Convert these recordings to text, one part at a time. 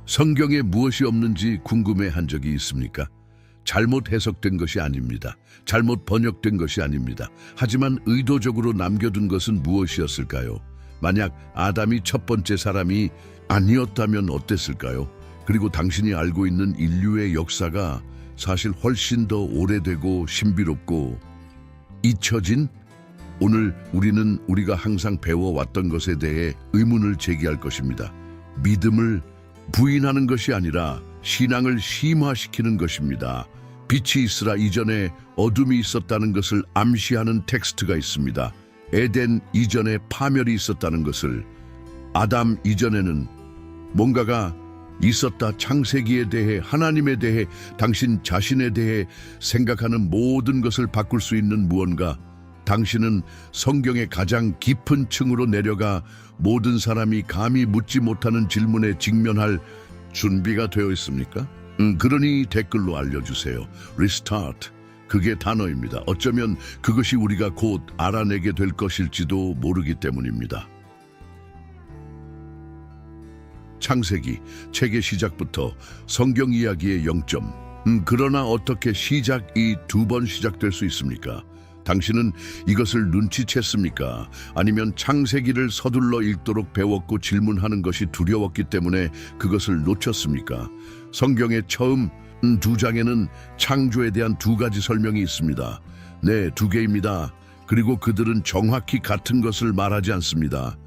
성경에 무엇이 없는지 궁금해한 적이 있습니까? 잘못 해석된 것이 아닙니다. 잘못 번역된 것이 아닙니다. 하지만 의도적으로 남겨둔 것은 무엇이었을까요? 만약 아담이 첫 번째 사람이 아니었다면 어땠을까요? 그리고 당신이 알고 있는 인류의 역사가 사실 훨씬 더 오래되고 신비롭고 잊혀진 오늘 우리는 우리가 항상 배워왔던 것에 대해 의문을 제기할 것입니다. 믿음을 부인하는 것이 아니라 신앙을 심화시키는 것입니다. 빛이 있으라 이전에 어둠이 있었다는 것을 암시하는 텍스트가 있습니다. 에덴 이전에 파멸이 있었다는 것을, 아담 이전에는 뭔가가 있었다. 창세기에 대해, 하나님에 대해, 당신 자신에 대해 생각하는 모든 것을 바꿀 수 있는 무언가. 당신은 성경의 가장 깊은 층으로 내려가 모든 사람이 감히 묻지 못하는 질문에 직면할 준비가 되어 있습니까? 그러니 댓글로 알려주세요. Restart. 그게 단어입니다. 어쩌면 그것이 우리가 곧 알아내게 될 것일지도 모르기 때문입니다. 창세기, 책의 시작부터 성경 이야기의 0점. 그러나 어떻게 시작이 두 번 시작될 수 있습니까? 당신은 이것을 눈치챘습니까? 아니면 창세기를 서둘러 읽도록 배웠고 질문하는 것이 두려웠기 때문에 그것을 놓쳤습니까? 성경의 처음 2장에는 창조에 대한 2가지 설명이 있습니다. 네, 2개입니다. 그리고 그들은 정확히 같은 것을 말하지 않습니다.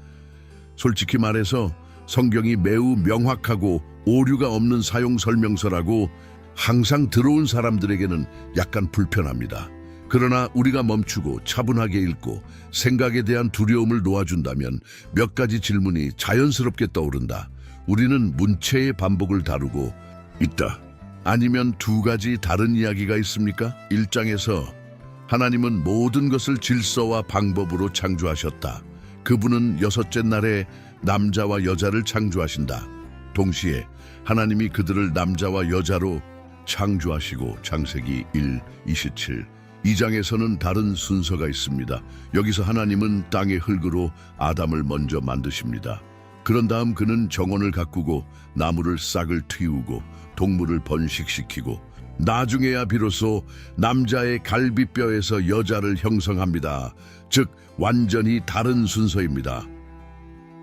솔직히 말해서 성경이 매우 명확하고 오류가 없는 사용 설명서라고 항상 들어온 사람들에게는 약간 불편합니다. 그러나 우리가 멈추고 차분하게 읽고 생각에 대한 두려움을 놓아준다면 몇 가지 질문이 자연스럽게 떠오른다. 우리는 문체의 반복을 다루고 있다. 아니면 2가지 다른 이야기가 있습니까? 1장에서 하나님은 모든 것을 질서와 방법으로 창조하셨다. 그분은 6째 날에 남자와 여자를 창조하신다. 동시에 하나님이 그들을 남자와 여자로 창조하시고 창세기 1:27 2장에서는 다른 순서가 있습니다. 여기서 하나님은 땅의 흙으로 아담을 먼저 만드십니다. 그런 다음 그는 정원을 가꾸고 나무를 싹을 틔우고 동물을 번식시키고 나중에야 비로소 남자의 갈비뼈에서 여자를 형성합니다. 즉 완전히 다른 순서입니다.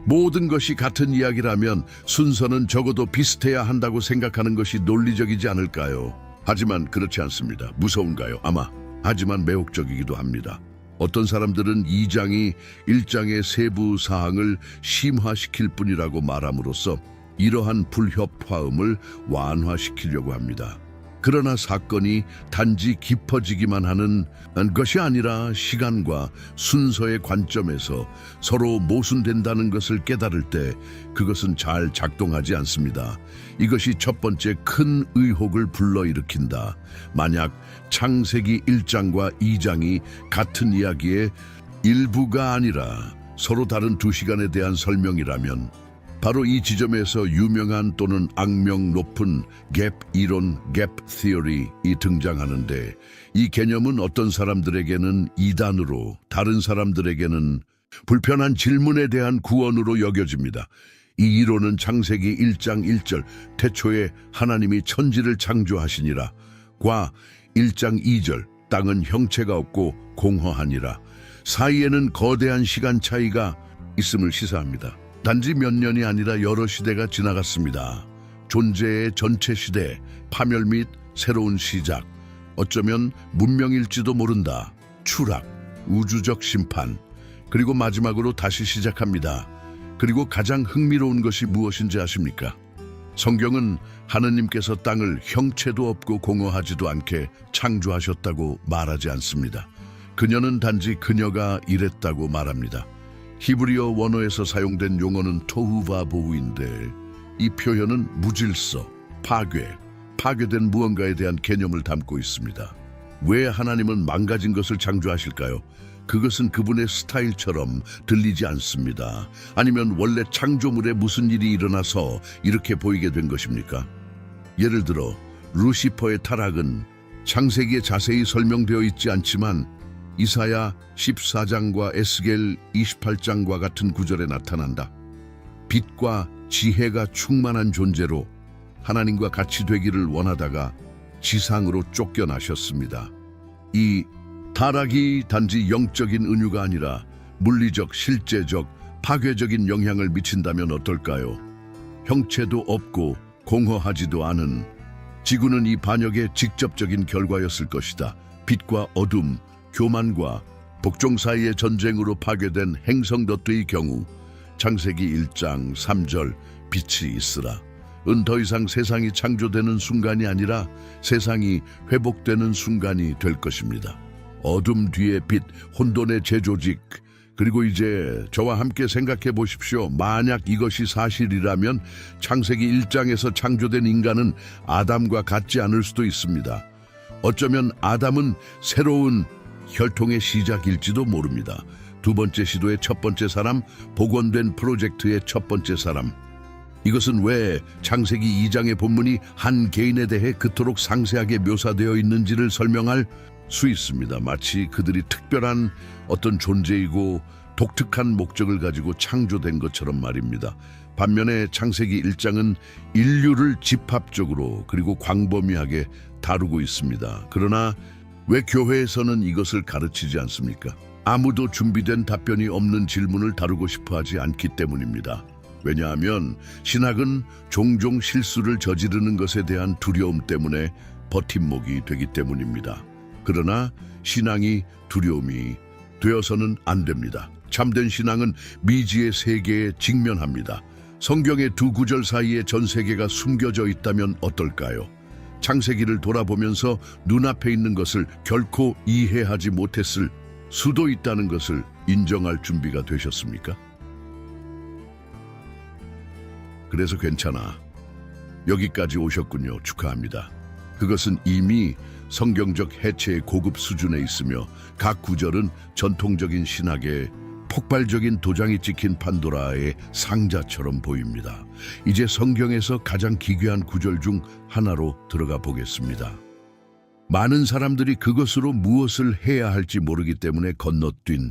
모든 것이 같은 이야기라면 순서는 적어도 비슷해야 한다고 생각하는 것이 논리적이지 않을까요? 하지만 그렇지 않습니다. 무서운가요? 아마. 하지만 매혹적이기도 합니다. 어떤 사람들은 2장이 1장의 세부 사항을 심화시킬 뿐이라고 말함으로써 이러한 불협화음을 완화시키려고 합니다. 그러나 사건이 단지 깊어지기만 하는 것이 아니라 시간과 순서의 관점에서 서로 모순된다는 것을 깨달을 때 그것은 잘 작동하지 않습니다. 이것이 첫 번째 큰 의혹을 불러일으킨다. 만약 창세기 1장과 2장이 같은 이야기의 일부가 아니라 서로 다른 2시간에 대한 설명이라면 바로 이 지점에서 유명한 또는 악명 높은 갭 이론, 갭 티어리이 등장하는데 이 개념은 어떤 사람들에게는 이단으로 다른 사람들에게는 불편한 질문에 대한 구원으로 여겨집니다. 이 이론은 창세기 1장 1절 태초에 하나님이 천지를 창조하시니라 과 1장 2절 땅은 형체가 없고 공허하니라 사이에는 거대한 시간 차이가 있음을 시사합니다. 단지 몇 년이 아니라 여러 시대가 지나갔습니다. 존재의 전체 시대, 파멸 및 새로운 시작, 어쩌면 문명일지도 모른다. 추락, 우주적 심판, 그리고 마지막으로 다시 시작합니다. 그리고 가장 흥미로운 것이 무엇인지 아십니까? 성경은 하느님께서 땅을 형체도 없고 공허하지도 않게 창조하셨다고 말하지 않습니다. 그녀는 단지 그녀가 이랬다고 말합니다. 히브리어 원어에서 사용된 용어는 토후바보우인데 이 표현은 무질서, 파괴된 무언가에 대한 개념을 담고 있습니다. 왜 하나님은 망가진 것을 창조하실까요? 그것은 그분의 스타일처럼 들리지 않습니다. 아니면 원래 창조물에 무슨 일이 일어나서 이렇게 보이게 된 것입니까? 예를 들어 루시퍼의 타락은 창세기에 자세히 설명되어 있지 않지만 이사야 14장과 에스겔 28장과 같은 구절에 나타난다. 빛과 지혜가 충만한 존재로 하나님과 같이 되기를 원하다가 지상으로 쫓겨나셨습니다. 이 타락이 단지 영적인 은유가 아니라 물리적, 실제적, 파괴적인 영향을 미친다면 어떨까요? 형체도 없고 공허하지도 않은 지구는 이 반역의 직접적인 결과였을 것이다. 빛과 어둠, 교만과 복종 사이의 전쟁으로 파괴된 행성더트의 경우 창세기 1장 3절 빛이 있으라 은 더 이상 세상이 창조되는 순간이 아니라 세상이 회복되는 순간이 될 것입니다. 어둠 뒤에 빛, 혼돈의 재조직. 그리고 이제 저와 함께 생각해 보십시오. 만약 이것이 사실이라면 창세기 1장에서 창조된 인간은 아담과 같지 않을 수도 있습니다. 어쩌면 아담은 새로운 혈통의 시작일지도 모릅니다. 두 번째 시도의 첫 번째 사람, 복원된 프로젝트의 첫 번째 사람. 이것은 왜 창세기 2장의 본문이 한 개인에 대해 그토록 상세하게 묘사되어 있는지를 설명할 수 있습니다. 마치 그들이 특별한 어떤 존재이고 독특한 목적을 가지고 창조된 것처럼 말입니다. 반면에 창세기 1장은 인류를 집합적으로 그리고 광범위하게 다루고 있습니다. 그러나 왜 교회에서는 이것을 가르치지 않습니까? 아무도 준비된 답변이 없는 질문을 다루고 싶어 하지 않기 때문입니다. 왜냐하면 신학은 종종 실수를 저지르는 것에 대한 두려움 때문에 버팀목이 되기 때문입니다. 그러나 신앙이 두려움이 되어서는 안 됩니다. 참된 신앙은 미지의 세계에 직면합니다. 성경의 두 구절 사이에 전 세계가 숨겨져 있다면 어떨까요? 창세기를 돌아보면서 눈앞에 있는 것을 결코 이해하지 못했을 수도 있다는 것을 인정할 준비가 되셨습니까? 그래서 괜찮아. 여기까지 오셨군요. 축하합니다. 그것은 이미 성경적 해체의 고급 수준에 있으며 각 구절은 전통적인 신학의 폭발적인 도장이 찍힌 판도라의 상자처럼 보입니다. 이제 성경에서 가장 기괴한 구절 중 하나로 들어가 보겠습니다. 많은 사람들이 그것으로 무엇을 해야 할지 모르기 때문에 건너뛴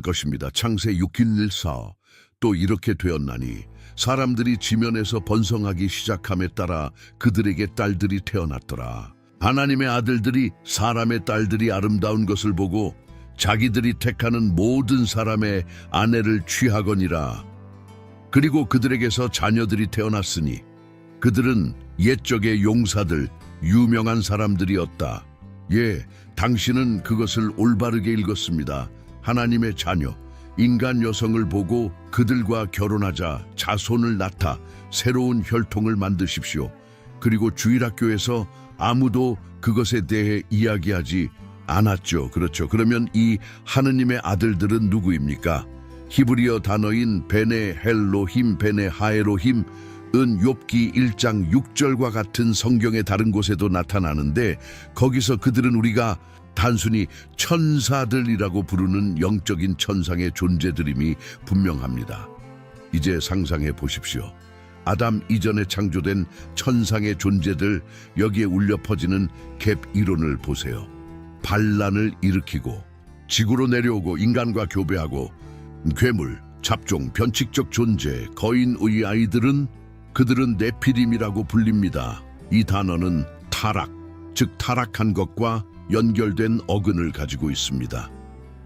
것입니다. 창세 6일1사 또 이렇게 되었나니 사람들이 지면에서 번성하기 시작함에 따라 그들에게 딸들이 태어났더라. 하나님의 아들들이 사람의 딸들이 아름다운 것을 보고 자기들이 택하는 모든 사람의 아내를 취하거니라. 그리고 그들에게서 자녀들이 태어났으니 그들은 옛적의 용사들, 유명한 사람들이었다. 예, 당신은 그것을 올바르게 읽었습니다. 하나님의 자녀, 인간 여성을 보고 그들과 결혼하자 자손을 낳다 새로운 혈통을 만드십시오. 그리고 주일학교에서 아무도 그것에 대해 이야기하지 않았죠. 그렇죠. 그러면 이 하느님의 아들들은 누구입니까? 히브리어 단어인 베네 헬로힘, 베네 하에로힘 은 욥기 1장 6절과 같은 성경의 다른 곳에도 나타나는데 거기서 그들은 우리가 단순히 천사들이라고 부르는 영적인 천상의 존재들임이 분명합니다. 이제 상상해 보십시오. 아담 이전에 창조된 천상의 존재들, 여기에 울려 퍼지는 갭 이론을 보세요. 반란을 일으키고 지구로 내려오고 인간과 교배하고 괴물, 잡종, 변칙적 존재, 거인의 아이들은 그들은 네피림이라고 불립니다. 이 단어는 타락, 즉 타락한 것과 연결된 어근을 가지고 있습니다.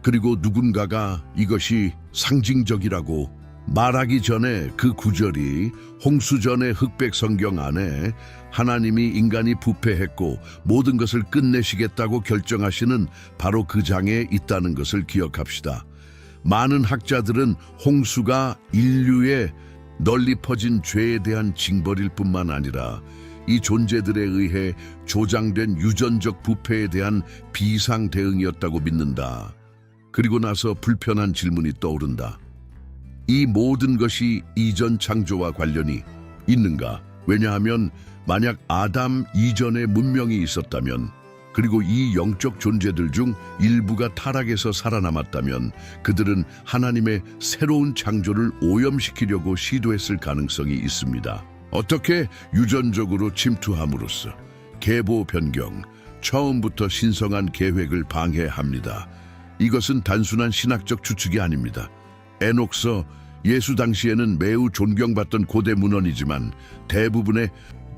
그리고 누군가가 이것이 상징적이라고 말하기 전에 그 구절이 홍수전의 흑백 성경 안에 하나님이 인간이 부패했고 모든 것을 끝내시겠다고 결정하시는 바로 그 장에 있다는 것을 기억합시다. 많은 학자들은 홍수가 인류의 널리 퍼진 죄에 대한 징벌일 뿐만 아니라 이 존재들에 의해 조장된 유전적 부패에 대한 비상 대응이었다고 믿는다. 그리고 나서 불편한 질문이 떠오른다. 이 모든 것이 이전 창조와 관련이 있는가? 왜냐하면 만약 아담 이전에 문명이 있었다면 그리고 이 영적 존재들 중 일부가 타락해서 살아남았다면 그들은 하나님의 새로운 창조를 오염시키려고 시도했을 가능성이 있습니다. 어떻게? 유전적으로 침투함으로써 계보 변경, 처음부터 신성한 계획을 방해합니다. 이것은 단순한 신학적 추측이 아닙니다. 에녹서, 예수 당시에는 매우 존경받던 고대 문헌이지만 대부분의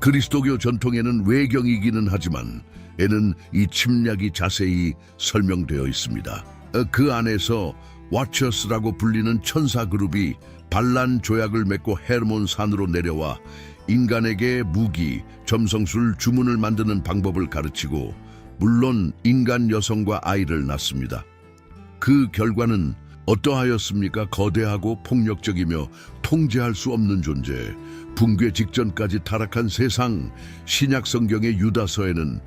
그리스도교 전통에는 외경이기는 하지만 에는 이 침략이 자세히 설명되어 있습니다. 그 안에서 와처스라고 불리는 천사 그룹이 반란 조약을 맺고 헤르몬 산으로 내려와 인간에게 무기, 점성술, 주문을 만드는 방법을 가르치고 물론 인간 여성과 아이를 낳습니다. 그 결과는 어떠하였습니까? 거대하고 폭력적이며 통제할 수 없는 존재, 붕괴 직전까지 타락한 세상. 신약 성경의 유다서에는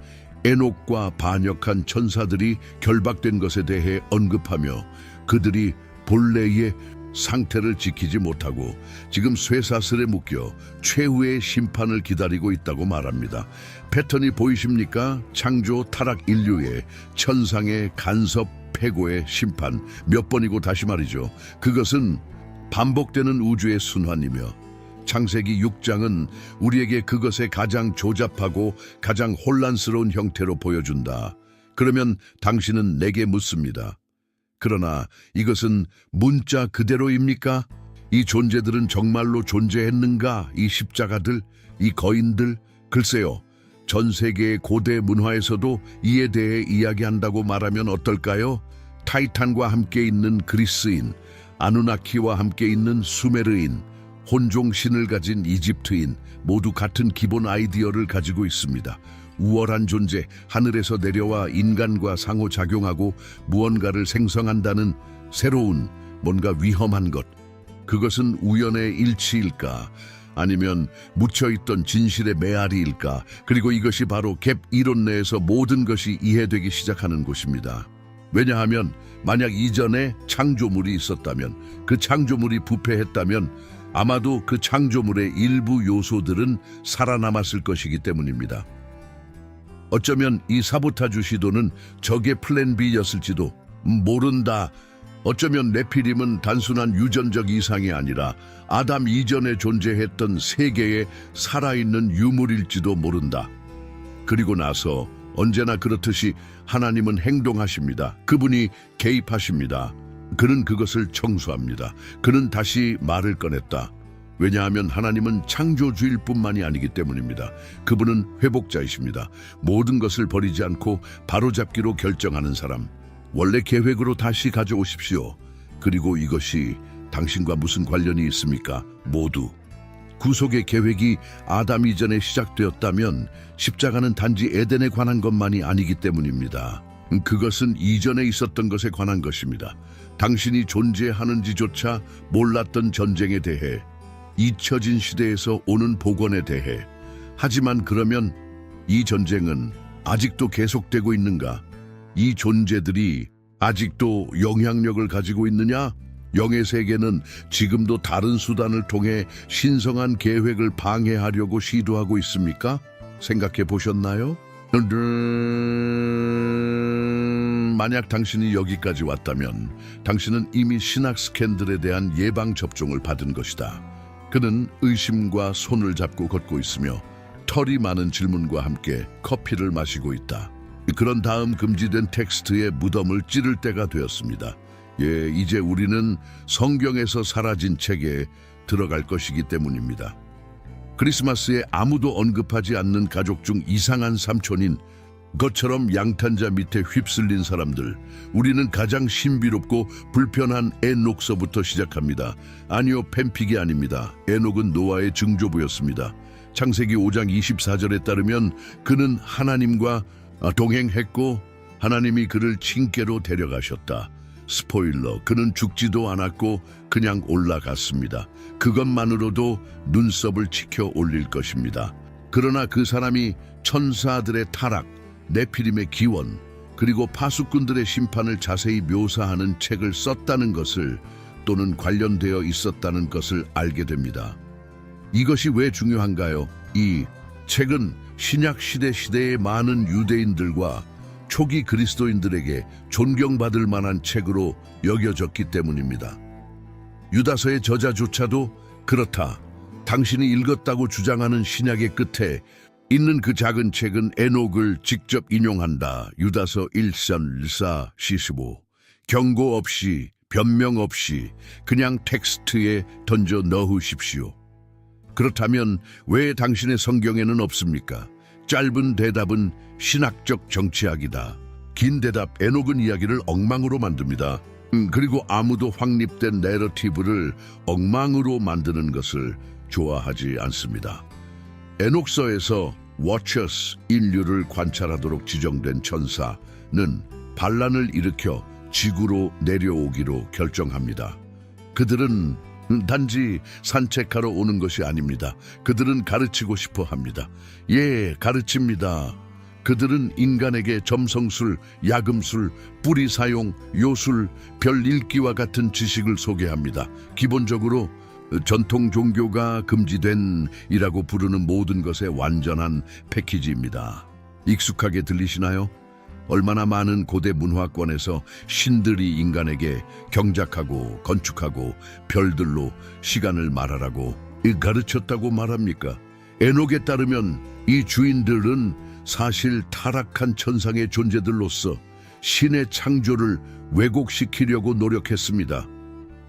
에녹과 반역한 천사들이 결박된 것에 대해 언급하며 그들이 본래의 상태를 지키지 못하고 지금 쇠사슬에 묶여 최후의 심판을 기다리고 있다고 말합니다. 패턴이 보이십니까? 창조 타락 인류의 천상의 간섭 패고의 심판, 몇 번이고 다시 말이죠. 그것은 반복되는 우주의 순환이며 창세기 6장은 우리에게 그것의 가장 조잡하고 가장 혼란스러운 형태로 보여준다. 그러면 당신은 내게 묻습니다. 그러나 이것은 문자 그대로입니까? 이 존재들은 정말로 존재했는가? 이 십자가들, 이 거인들? 글쎄요. 전 세계의 고대 문화에서도 이에 대해 이야기한다고 말하면 어떨까요? 타이탄과 함께 있는 그리스인, 아누나키와 함께 있는 수메르인, 혼종 신을 가진 이집트인, 모두 같은 기본 아이디어를 가지고 있습니다. 우월한 존재, 하늘에서 내려와 인간과 상호작용하고 무언가를 생성한다는 새로운, 뭔가 위험한 것. 그것은 우연의 일치일까? 아니면 묻혀있던 진실의 메아리일까? 그리고 이것이 바로 갭 이론 내에서 모든 것이 이해되기 시작하는 곳입니다. 왜냐하면 만약 이전에 창조물이 있었다면, 그 창조물이 부패했다면 아마도 그 창조물의 일부 요소들은 살아남았을 것이기 때문입니다. 어쩌면 이 사보타주 시도는 적의 플랜 B였을지도 모른다. 어쩌면 네피림은 단순한 유전적 이상이 아니라 아담 이전에 존재했던 세계의 살아있는 유물일지도 모른다. 그리고 나서 언제나 그렇듯이 하나님은 행동하십니다. 그분이 개입하십니다. 그는 그것을 청소합니다. 그는 다시 말을 꺼냈다. 왜냐하면 하나님은 창조주일 뿐만이 아니기 때문입니다. 그분은 회복자이십니다. 모든 것을 버리지 않고 바로잡기로 결정하는 사람. 원래 계획으로 다시 가져오십시오. 그리고 이것이 당신과 무슨 관련이 있습니까? 모두. 구속의 계획이 아담 이전에 시작되었다면 십자가는 단지 에덴에 관한 것만이 아니기 때문입니다. 그것은 이전에 있었던 것에 관한 것입니다. 당신이 존재하는지조차 몰랐던 전쟁에 대해, 잊혀진 시대에서 오는 복원에 대해. 하지만 그러면 이 전쟁은 아직도 계속되고 있는가? 이 존재들이 아직도 영향력을 가지고 있느냐? 영의 세계는 지금도 다른 수단을 통해 신성한 계획을 방해하려고 시도하고 있습니까? 생각해 보셨나요? 만약 당신이 여기까지 왔다면 당신은 이미 신학 스캔들에 대한 예방 접종을 받은 것이다. 그는 의심과 손을 잡고 걷고 있으며 털이 많은 질문과 함께 커피를 마시고 있다. 그런 다음 금지된 텍스트의 무덤을 찌를 때가 되었습니다. 이제 우리는 성경에서 사라진 책에 들어갈 것이기 때문입니다. 크리스마스에 아무도 언급하지 않는 가족 중 이상한 삼촌인 것처럼 양탄자 밑에 휩쓸린 사람들. 우리는 가장 신비롭고 불편한 에녹서부터 시작합니다. 아니요, 팬픽이 아닙니다. 에녹은 노아의 증조부였습니다. 창세기 5장 24절에 따르면 그는 하나님과 동행했고 하나님이 그를 칭께로 데려가셨다. 스포일러, 그는 죽지도 않았고 그냥 올라갔습니다. 그것만으로도 눈썹을 치켜 올릴 것입니다. 그러나 그 사람이 천사들의 타락, 네피림의 기원, 그리고 파수꾼들의 심판을 자세히 묘사하는 책을 썼다는 것을, 또는 관련되어 있었다는 것을 알게 됩니다. 이것이 왜 중요한가요? 이 책은 신약 시대의 많은 유대인들과 초기 그리스도인들에게 존경받을 만한 책으로 여겨졌기 때문입니다. 유다서의 저자조차도 그렇다. 당신이 읽었다고 주장하는 신약의 끝에 있는 그 작은 책은 에녹을 직접 인용한다. 유다서 1선 1사 시스보. 경고 없이, 변명 없이 그냥 텍스트에 던져 넣으십시오. 그렇다면 왜 당신의 성경에는 없습니까? 짧은 대답은 신학적 정치학이다. 긴 대답 에녹은 이야기를 엉망으로 만듭니다. 그리고 아무도 확립된 내러티브를 엉망으로 만드는 것을 좋아하지 않습니다. 에녹서에서 워처스, 인류를 관찰하도록 지정된 천사는 반란을 일으켜 지구로 내려오기로 결정합니다. 그들은 단지 산책하러 오는 것이 아닙니다. 그들은 가르치고 싶어 합니다. 예, 가르칩니다. 그들은 인간에게 점성술, 야금술, 뿌리 사용, 요술, 별 읽기와 같은 지식을 소개합니다. 기본적으로 전통 종교가 금지된 이라고 부르는 모든 것의 완전한 패키지입니다. 익숙하게 들리시나요? 얼마나 많은 고대 문화권에서 신들이 인간에게 경작하고 건축하고 별들로 시간을 말하라고 가르쳤다고 말합니까? 에녹에 따르면 이 주인들은 사실 타락한 천상의 존재들로서 신의 창조를 왜곡시키려고 노력했습니다.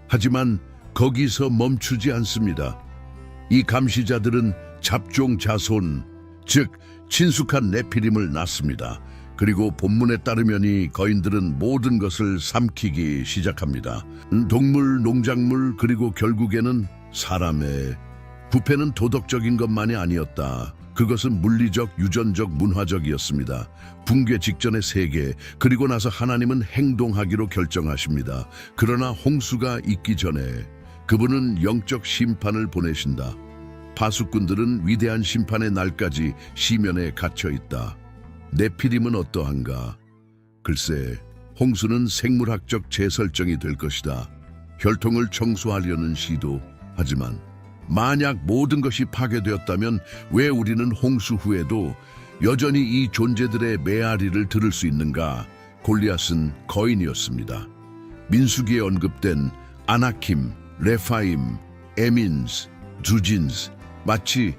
하지만 거기서 멈추지 않습니다. 이 감시자들은 잡종 자손, 즉 친숙한 네피림을 낳습니다. 그리고 본문에 따르면 이 거인들은 모든 것을 삼키기 시작합니다. 동물, 농작물, 그리고 결국에는 사람의 부패는 도덕적인 것만이 아니었다. 그것은 물리적, 유전적, 문화적이었습니다. 붕괴 직전의 세계, 그리고 나서 하나님은 행동하기로 결정하십니다. 그러나 홍수가 있기 전에 그분은 영적 심판을 보내신다. 파수꾼들은 위대한 심판의 날까지 시면에 갇혀 있다. 네피림은 어떠한가? 글쎄, 홍수는 생물학적 재설정이 될 것이다. 혈통을 청소하려는 시도. 하지만 만약 모든 것이 파괴되었다면 왜 우리는 홍수 후에도 여전히 이 존재들의 메아리를 들을 수 있는가? 골리앗은 거인이었습니다. 민수기에 언급된 아나킴, 레파임, 에민스, 주진스, 마치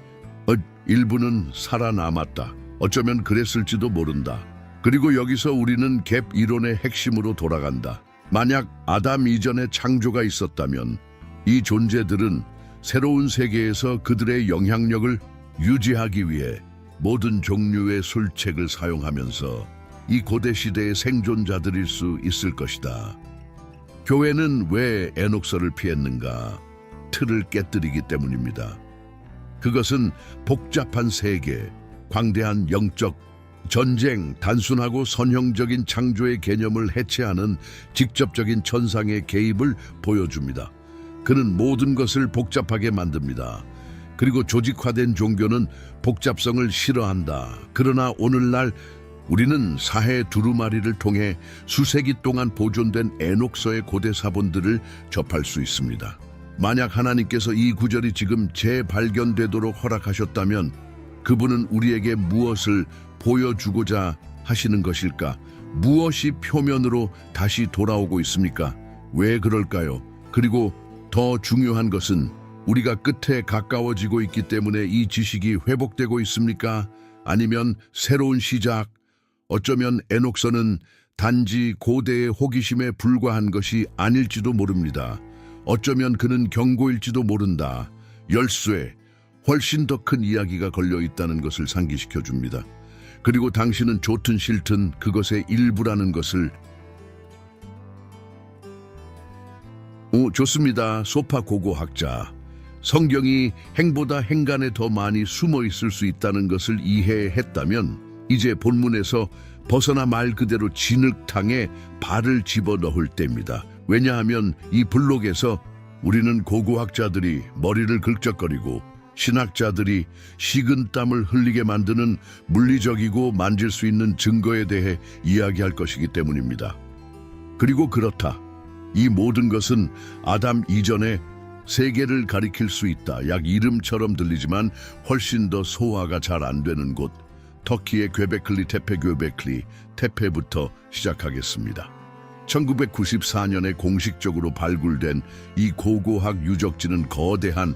일부는 살아남았다. 어쩌면 그랬을지도 모른다. 그리고 여기서 우리는 갭 이론의 핵심으로 돌아간다. 만약 아담 이전에 창조가 있었다면 이 존재들은 새로운 세계에서 그들의 영향력을 유지하기 위해 모든 종류의 술책을 사용하면서 이 고대 시대의 생존자들일 수 있을 것이다. 교회는 왜 에녹서를 피했는가? 틀을 깨뜨리기 때문입니다. 그것은 복잡한 세계, 광대한 영적 전쟁, 단순하고 선형적인 창조의 개념을 해체하는 직접적인 천상의 개입을 보여줍니다. 그는 모든 것을 복잡하게 만듭니다. 그리고 조직화된 종교는 복잡성을 싫어한다. 그러나 오늘날 우리는 사해 두루마리를 통해 수세기 동안 보존된 에녹서의 고대 사본들을 접할 수 있습니다. 만약 하나님께서 이 구절이 지금 재발견되도록 허락하셨다면 그분은 우리에게 무엇을 보여주고자 하시는 것일까? 무엇이 표면으로 다시 돌아오고 있습니까? 왜 그럴까요? 그리고 더 중요한 것은 우리가 끝에 가까워지고 있기 때문에 이 지식이 회복되고 있습니까? 아니면 새로운 시작? 어쩌면 에녹서는 단지 고대의 호기심에 불과한 것이 아닐지도 모릅니다. 어쩌면 그는 경고일지도 모른다. 열쇠, 훨씬 더 큰 이야기가 걸려 있다는 것을 상기시켜 줍니다. 그리고 당신은 좋든 싫든 그것의 일부라는 것을 좋습니다. 소파 고고학자. 성경이 행보다 행간에 더 많이 숨어 있을 수 있다는 것을 이해했다면 이제 본문에서 벗어나 말 그대로 진흙탕에 발을 집어넣을 때입니다. 왜냐하면 이 블록에서 우리는 고고학자들이 머리를 긁적거리고 신학자들이 식은땀을 흘리게 만드는 물리적이고 만질 수 있는 증거에 대해 이야기할 것이기 때문입니다. 그리고 그렇다. 이 모든 것은 아담 이전에 세계를 가리킬 수 있다. 약 이름처럼 들리지만 훨씬 더 소화가 잘 안 되는 곳, 터키의 괴베클리 테페 göbekli 테페부터 시작하겠습니다. 1994년에 공식적으로 발굴된 이 고고학 유적지는 거대한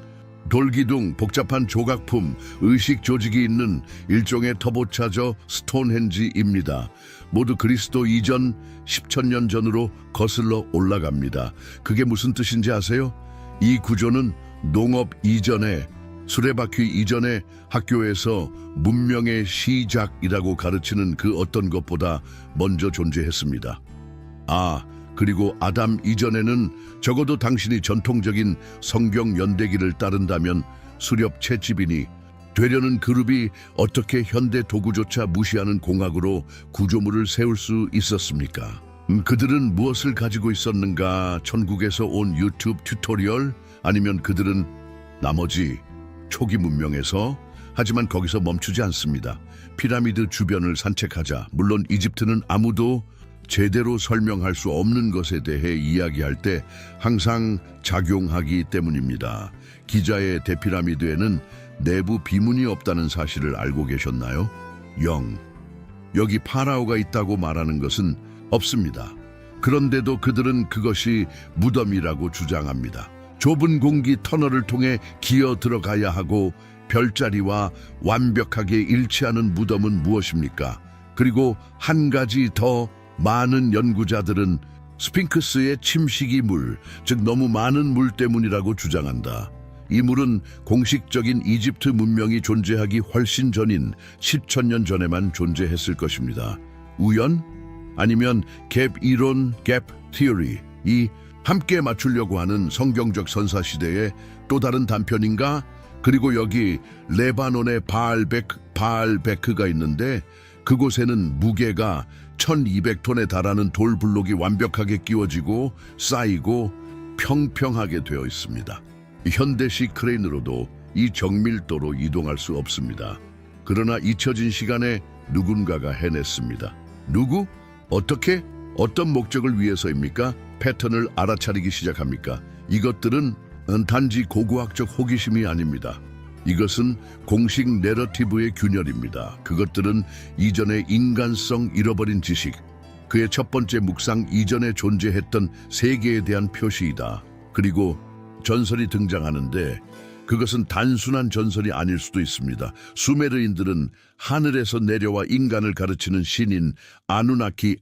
돌기둥, 복잡한 조각품, 의식 조직이 있는 일종의 터보차저 스톤헨지입니다. 모두 그리스도 이전 10,000년 전으로 거슬러 올라갑니다. 그게 무슨 뜻인지 아세요? 이 구조는 농업 이전에 수레바퀴 이전에 학교에서 문명의 시작이라고 가르치는 그 어떤 것보다 먼저 존재했습니다. 그리고 아담 이전에는 적어도 당신이 전통적인 성경 연대기를 따른다면 수렵 채집이니 되려는 그룹이 어떻게 현대 도구조차 무시하는 공학으로 구조물을 세울 수 있었습니까? 그들은 무엇을 가지고 있었는가? 천국에서 온 유튜브 튜토리얼? 아니면 그들은 나머지 초기 문명에서? 하지만 거기서 멈추지 않습니다. 피라미드 주변을 산책하자. 물론 이집트는 아무도 제대로 설명할 수 없는 것에 대해 이야기할 때 항상 작용하기 때문입니다. 기자의 대피라미드에는 내부 비문이 없다는 사실을 알고 계셨나요? 여기 파라오가 있다고 말하는 것은 없습니다. 그런데도 그들은 그것이 무덤이라고 주장합니다. 좁은 공기 터널을 통해 기어 들어가야 하고 별자리와 완벽하게 일치하는 무덤은 무엇입니까? 그리고 한 가지 더, 많은 연구자들은 스핑크스의 침식이 물, 즉 너무 많은 물 때문이라고 주장한다. 이 물은 공식적인 이집트 문명이 존재하기 훨씬 전인 10,000년 전에만 존재했을 것입니다. 우연? 아니면 갭 이론, 갭 티어리, 이 함께 맞추려고 하는 성경적 선사시대의 또 다른 단편인가? 그리고 여기 레바논의 바알베크가 있는데 그곳에는 무게가 1200톤에 달하는 돌블록이 완벽하게 끼워지고 쌓이고 평평하게 되어 있습니다. 현대식 크레인으로도 이 정밀도로 이동할 수 없습니다. 그러나 잊혀진 시간에 누군가가 해냈습니다. 누구? 어떻게? 어떤 목적을 위해서입니까? 패턴을 알아차리기 시작합니까? 이것들은 단지 고고학적 호기심이 아닙니다. 이것은 공식 내러티브의 균열입니다. 그것들은 이전의 인간성 잃어버린 지식, 그의 첫 번째 묵상 이전에 존재했던 세계에 대한 표시이다. 그리고 전설이 등장하는데 그것은 단순한 전설이 아닐 수도 있습니다. 수메르인들은 하늘에서 내려와 인간을 가르치는 신인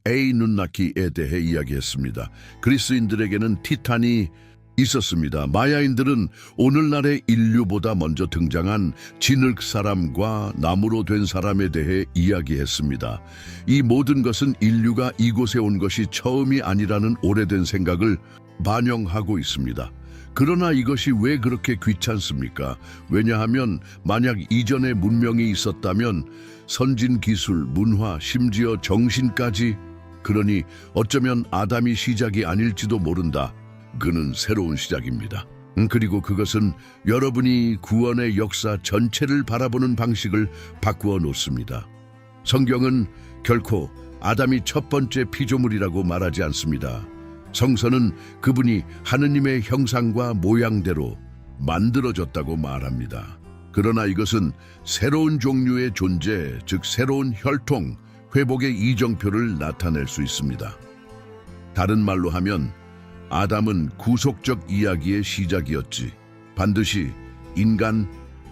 에이눈나키에 대해 이야기했습니다. 그리스인들에게는 티탄이 있었습니다. 마야인들은 오늘날의 인류보다 먼저 등장한 진흙 사람과 나무로 된 사람에 대해 이야기했습니다. 이 모든 것은 인류가 이곳에 온 것이 처음이 아니라는 오래된 생각을 반영하고 있습니다. 그러나 이것이 왜 그렇게 귀찮습니까? 왜냐하면 만약 이전에 문명이 있었다면 선진 기술, 문화, 심지어 정신까지, 그러니 어쩌면 아담이 시작이 아닐지도 모른다. 그는 새로운 시작입니다. 그리고 그것은 여러분이 구원의 역사 전체를 바라보는 방식을 바꾸어 놓습니다. 성경은 결코 아담이 첫 번째 피조물이라고 말하지 않습니다. 성서는 그분이 하느님의 형상과 모양대로 만들어졌다고 말합니다. 그러나 이것은 새로운 종류의 존재, 즉 새로운 혈통, 회복의 이정표를 나타낼 수 있습니다. 다른 말로 하면 아담은 구속적 이야기의 시작이었지, 반드시 인간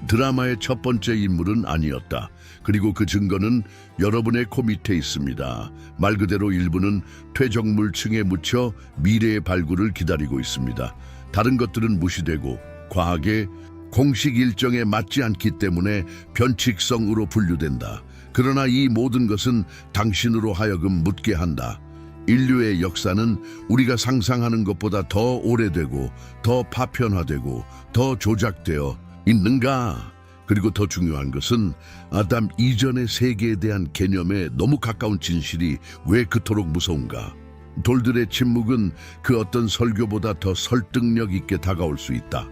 드라마의 첫 번째 인물은 아니었다. 그리고 그 증거는 여러분의 코 밑에 있습니다. 말 그대로 일부는 퇴적물층에 묻혀 미래의 발굴을 기다리고 있습니다. 다른 것들은 무시되고 과학의 공식 일정에 맞지 않기 때문에 변칙성으로 분류된다. 그러나 이 모든 것은 당신으로 하여금 묻게 한다. 인류의 역사는 우리가 상상하는 것보다 더 오래되고 더 파편화되고 더 조작되어 있는가? 그리고 더 중요한 것은 아담 이전의 세계에 대한 개념에 너무 가까운 진실이 왜 그토록 무서운가? 돌들의 침묵은 그 어떤 설교보다 더 설득력 있게 다가올 수 있다.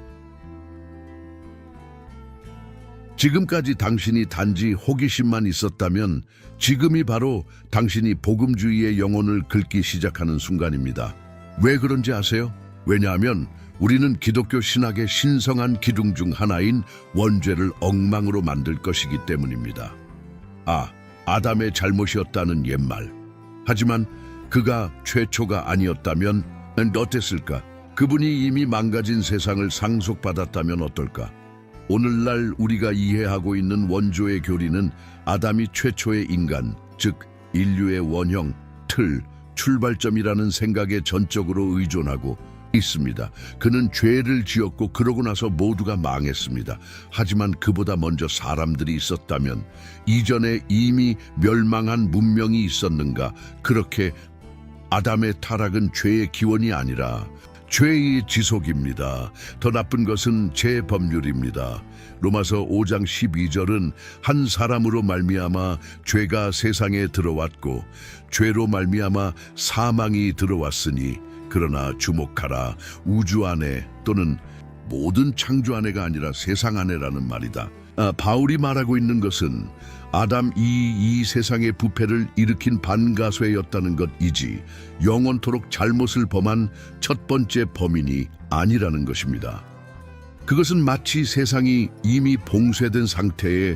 지금까지 당신이 단지 호기심만 있었다면 지금이 바로 당신이 복음주의의 영혼을 긁기 시작하는 순간입니다. 왜 그런지 아세요? 왜냐하면 우리는 기독교 신학의 신성한 기둥 중 하나인 원죄를 엉망으로 만들 것이기 때문입니다. 아담의 잘못이었다는 옛말. 하지만 그가 최초가 아니었다면 어땠을까? 그분이 이미 망가진 세상을 상속받았다면 어떨까? 오늘날 우리가 이해하고 있는 원조의 교리는 아담이 최초의 인간, 즉 인류의 원형, 틀, 출발점이라는 생각에 전적으로 의존하고 있습니다. 그는 죄를 지었고 그러고 나서 모두가 망했습니다. 하지만 그보다 먼저 사람들이 있었다면 이전에 이미 멸망한 문명이 있었는가? 그렇게 아담의 타락은 죄의 기원이 아니라 죄의 지속입니다. 더 나쁜 것은 재범률입니다. 로마서 5장 12절은 한 사람으로 말미암아 죄가 세상에 들어왔고 죄로 말미암아 사망이 들어왔으니 그러나 주목하라 우주 안에 또는 모든 창조 안에가 아니라 세상 안에라는 말이다. 바울이 말하고 있는 것은 아담 이 세상의 부패를 일으킨 반가쇠였다는 것이지 영원토록 잘못을 범한 첫 번째 범인이 아니라는 것입니다. 그것은 마치 세상이 이미 봉쇄된 상태에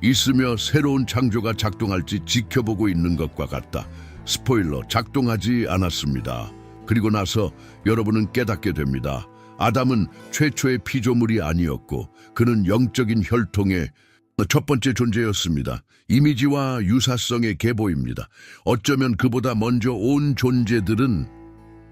있으며 새로운 창조가 작동할지 지켜보고 있는 것과 같다. 스포일러, 작동하지 않았습니다. 그리고 나서 여러분은 깨닫게 됩니다. 아담은 최초의 피조물이 아니었고 그는 영적인 혈통의 첫 번째 존재였습니다. 이미지와 유사성의 계보입니다. 어쩌면 그보다 먼저 온 존재들은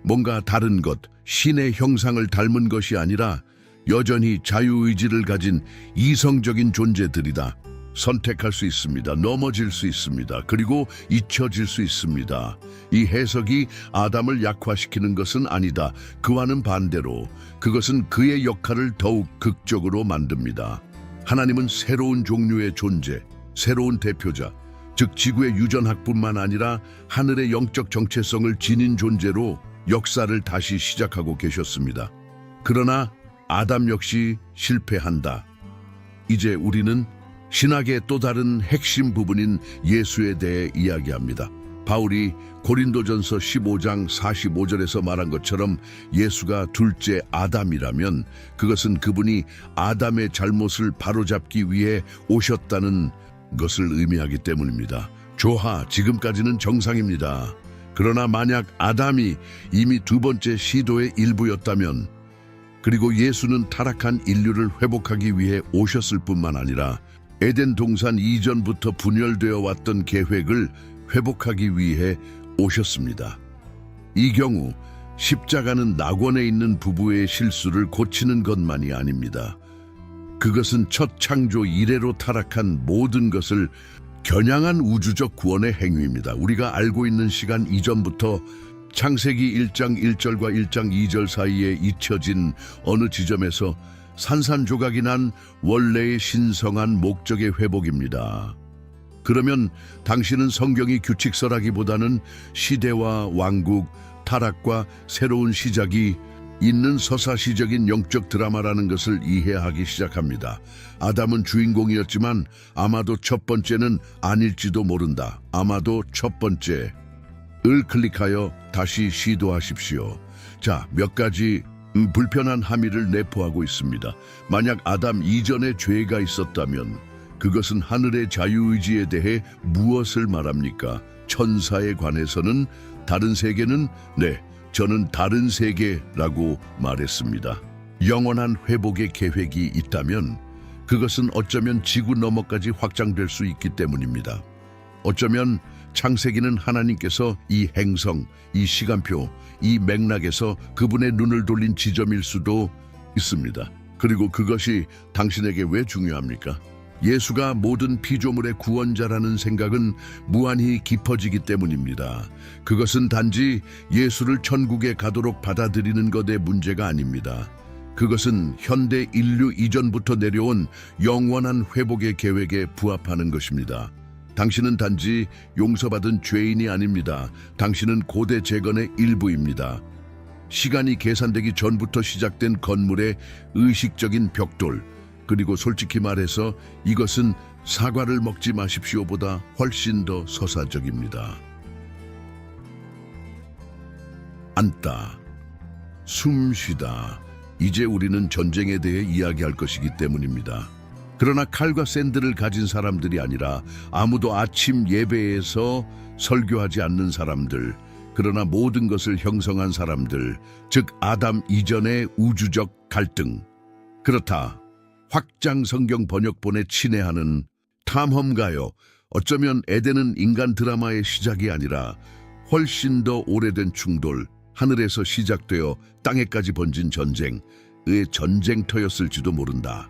뭔가 다른 것, 신의 형상을 닮은 것이 아니라 여전히 자유의지를 가진 이성적인 존재들이다. 선택할 수 있습니다. 넘어질 수 있습니다. 그리고 잊혀질 수 있습니다. 이 해석이 아담을 약화시키는 것은 아니다. 그와는 반대로 그것은 그의 역할을 더욱 극적으로 만듭니다. 하나님은 새로운 종류의 존재, 새로운 대표자, 즉 지구의 유전학뿐만 아니라 하늘의 영적 정체성을 지닌 존재로 역사를 다시 시작하고 계셨습니다. 그러나 아담 역시 실패한다. 이제 우리는 신학의 또 다른 핵심 부분인 예수에 대해 이야기합니다. 바울이 고린도전서 15장 45절에서 말한 것처럼 예수가 둘째 아담이라면 그것은 그분이 아담의 잘못을 바로잡기 위해 오셨다는 것을 의미하기 때문입니다. 좋아, 지금까지는 정상입니다. 그러나 만약 아담이 이미 두 번째 시도의 일부였다면 그리고 예수는 타락한 인류를 회복하기 위해 오셨을 뿐만 아니라 에덴 동산 이전부터 분열되어 왔던 계획을 회복하기 위해 오셨습니다. 이 경우 십자가는 낙원에 있는 부부의 실수를 고치는 것만이 아닙니다. 그것은 첫 창조 이래로 타락한 모든 것을 겨냥한 우주적 구원의 행위입니다. 우리가 알고 있는 시간 이전부터 창세기 1장 1절과 1장 2절 사이에 잊혀진 어느 지점에서 산산조각이 난 원래의 신성한 목적의 회복입니다. 그러면 당신은 성경이 규칙서라기보다는 시대와 왕국, 타락과 새로운 시작이 있는 서사시적인 영적 드라마라는 것을 이해하기 시작합니다. 아담은 주인공이었지만 아마도 첫 번째는 아닐지도 모른다. 아마도 첫 번째를 클릭하여 다시 시도하십시오. 자, 몇 가지 불편한 함의를 내포하고 있습니다. 만약 아담 이전에 죄가 있었다면 그것은 하늘의 자유의지에 대해 무엇을 말합니까? 천사에 관해서는 다른 세계는 저는 다른 세계라고 말했습니다. 영원한 회복의 계획이 있다면 그것은 어쩌면 지구 너머까지 확장될 수 있기 때문입니다. 어쩌면 창세기는 하나님께서 이 행성, 이 시간표, 이 맥락에서 그분의 눈을 돌린 지점일 수도 있습니다. 그리고 그것이 당신에게 왜 중요합니까? 예수가 모든 피조물의 구원자라는 생각은 무한히 깊어지기 때문입니다. 그것은 단지 예수를 천국에 가도록 받아들이는 것의 문제가 아닙니다. 그것은 현대 인류 이전부터 내려온 영원한 회복의 계획에 부합하는 것입니다. 당신은 단지 용서받은 죄인이 아닙니다. 당신은 고대 재건의 일부입니다. 시간이 계산되기 전부터 시작된 건물의 의식적인 벽돌, 그리고 솔직히 말해서 이것은 사과를 먹지 마십시오보다 훨씬 더 서사적입니다. 앉다, 숨 쉬다. 이제 우리는 전쟁에 대해 이야기할 것이기 때문입니다. 그러나 칼과 샌들을 가진 사람들이 아니라 아무도 아침 예배에서 설교하지 않는 사람들, 그러나 모든 것을 형성한 사람들, 즉 아담 이전의 우주적 갈등. 그렇다. 확장 성경 번역본에 친애하는 탐험가요. 어쩌면 에덴은 인간 드라마의 시작이 아니라 훨씬 더 오래된 충돌, 하늘에서 시작되어 땅에까지 번진 전쟁의 전쟁터였을지도 모른다.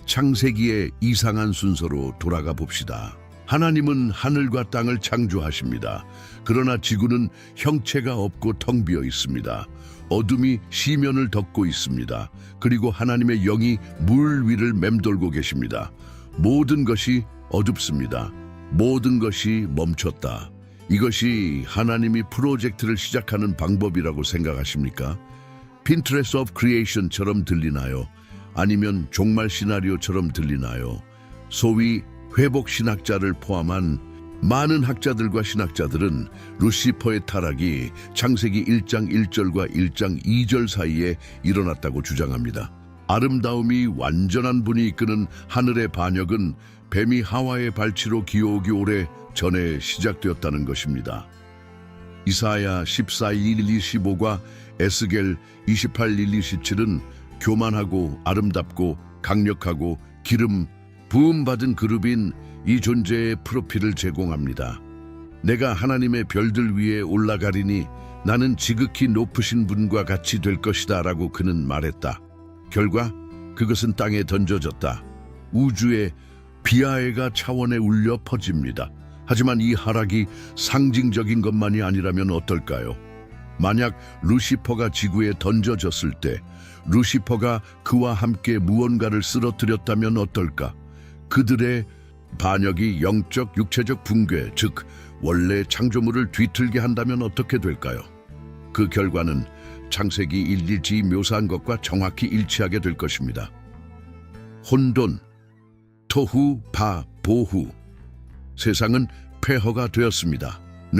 창세기의 이상한 순서로 돌아가 봅시다. 하나님은 하늘과 땅을 창조하십니다. 그러나 지구는 형체가 없고 텅 비어 있습니다. 어둠이 시면을 덮고 있습니다. 그리고 하나님의 영이 물 위를 맴돌고 계십니다. 모든 것이 어둡습니다. 모든 것이 멈췄다. 이것이 하나님이 프로젝트를 시작하는 방법이라고 생각하십니까? Pinterest of Creation처럼 들리나요? 아니면 종말 시나리오처럼 들리나요? 소위 회복 신학자를 포함한 많은 학자들과 신학자들은 루시퍼의 타락이 창세기 1장 1절과 1장 2절 사이에 일어났다고 주장합니다. 아름다움이 완전한 분이 이끄는 하늘의 반역은 뱀이 하와의 발치로 기어오기 오래 전에 시작되었다는 것입니다. 이사야 14:1-15과 에스겔 28:1-17은 교만하고 아름답고 강력하고 기름 부음받은 그룹인 이 존재의 프로필을 제공합니다. 내가 하나님의 별들 위에 올라가리니 나는 지극히 높으신 분과 같이 될 것이다 라고 그는 말했다. 결과 그것은 땅에 던져졌다. 우주의 비하해가 차원에 울려 퍼집니다. 하지만 이 하락이 상징적인 것만이 아니라면 어떨까요? 만약 루시퍼가 지구에 던져졌을 때 루시퍼가 그와 함께 무언가를 쓰러뜨렸다면 어떨까? 그들의 반역이 영적 육체적 붕괴, 즉 원래 창조물을 뒤틀게 한다면 어떻게 될까요? 그 결과는 창세기 1일지 묘사한 것과 정확히 일치하게 될 것입니다. 혼돈, 토후, 바, 보후. 세상은 폐허가 되었습니다.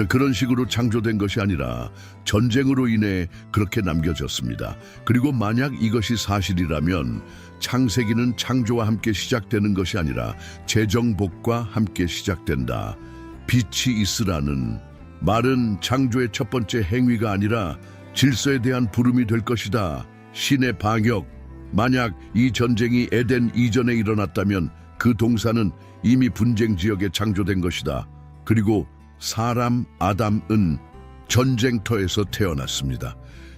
그런 식으로 창조된 것이 아니라 전쟁으로 인해 그렇게 남겨졌습니다. 그리고 만약 이것이 사실이라면 창세기는 창조와 함께 시작되는 것이 아니라 재정복과 함께 시작된다. 빛이 있으라는 말은 창조의 첫 번째 행위가 아니라 질서에 대한 부름이 될 것이다. 신의 방역. 만약 이 전쟁이 에덴 이전에 일어났다면 그 동사는 이미 분쟁 지역에 창조된 것이다. 그리고 사람 아담은 전쟁터에서 태어났습니다.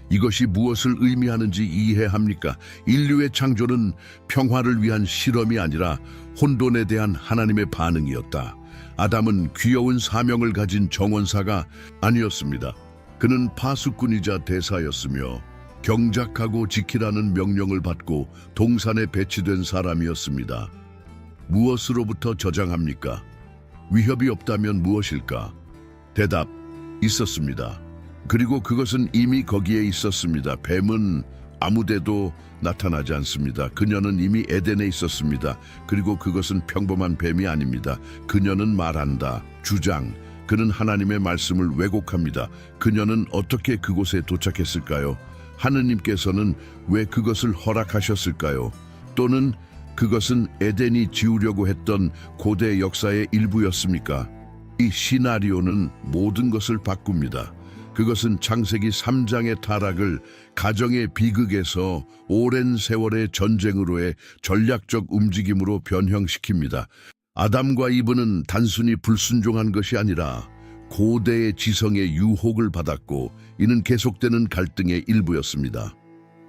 이것이 무엇을 의미하는지 이해합니까? 인류의 창조는 평화를 위한 실험이 아니라 혼돈에 대한 하나님의 반응이었다. 아담은 귀여운 사명을 가진 정원사가 아니었습니다. 그는 파수꾼이자 대사였으며 경작하고 지키라는 명령을 받고 동산에 배치된 사람이었습니다. 무엇으로부터 저장합니까? 위협이 없다면 무엇일까? 대답, 있었습니다. 그리고 그것은 이미 거기에 있었습니다. 뱀은 아무데도 나타나지 않습니다. 그녀는 이미 에덴에 있었습니다. 그리고 그것은 평범한 뱀이 아닙니다. 그녀는 말한다. 주장. 그는 하나님의 말씀을 왜곡합니다. 그녀는 어떻게 그곳에 도착했을까요? 하느님께서는 왜 그것을 허락하셨을까요? 또는 그것은 에덴이 지우려고 했던 고대 역사의 일부였습니까? 이 시나리오는 모든 것을 바꿉니다. 그것은 창세기 3장의 타락을 가정의 비극에서 오랜 세월의 전쟁으로의 전략적 움직임으로 변형시킵니다. 아담과 이브는 단순히 불순종한 것이 아니라 고대의 지성의 유혹을 받았고 이는 계속되는 갈등의 일부였습니다.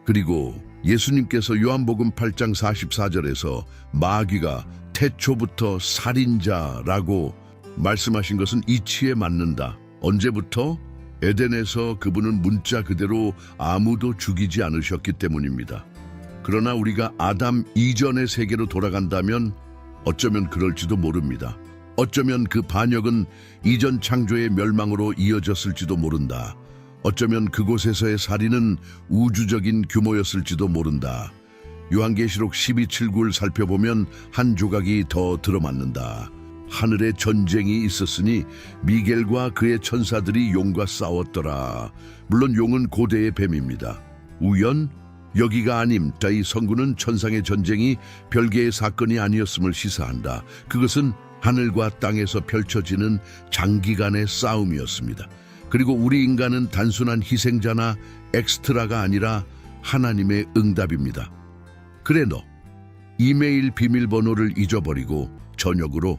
그리고 예수님께서 요한복음 8장 44절에서 마귀가 태초부터 살인자라고 말씀하신 것은 이치에 맞는다. 언제부터? 에덴에서 그분은 문자 그대로 아무도 죽이지 않으셨기 때문입니다. 그러나 우리가 아담 이전의 세계로 돌아간다면 어쩌면 그럴지도 모릅니다. 어쩌면 그 반역은 이전 창조의 멸망으로 이어졌을지도 모른다. 어쩌면 그곳에서의 살인은 우주적인 규모였을지도 모른다. 요한계시록 12:7-9를 살펴보면 한 조각이 더 들어맞는다. 하늘에 전쟁이 있었으니 미겔과 그의 천사들이 용과 싸웠더라. 물론 용은 고대의 뱀입니다. 우연? 여기가 아님. 이 성구는 천상의 전쟁이 별개의 사건이 아니었음을 시사한다. 그것은 하늘과 땅에서 펼쳐지는 장기간의 싸움이었습니다. 그리고 우리 인간은 단순한 희생자나 엑스트라가 아니라 하나님의 응답입니다. 그래 너 이메일 비밀번호를 잊어버리고 저녁으로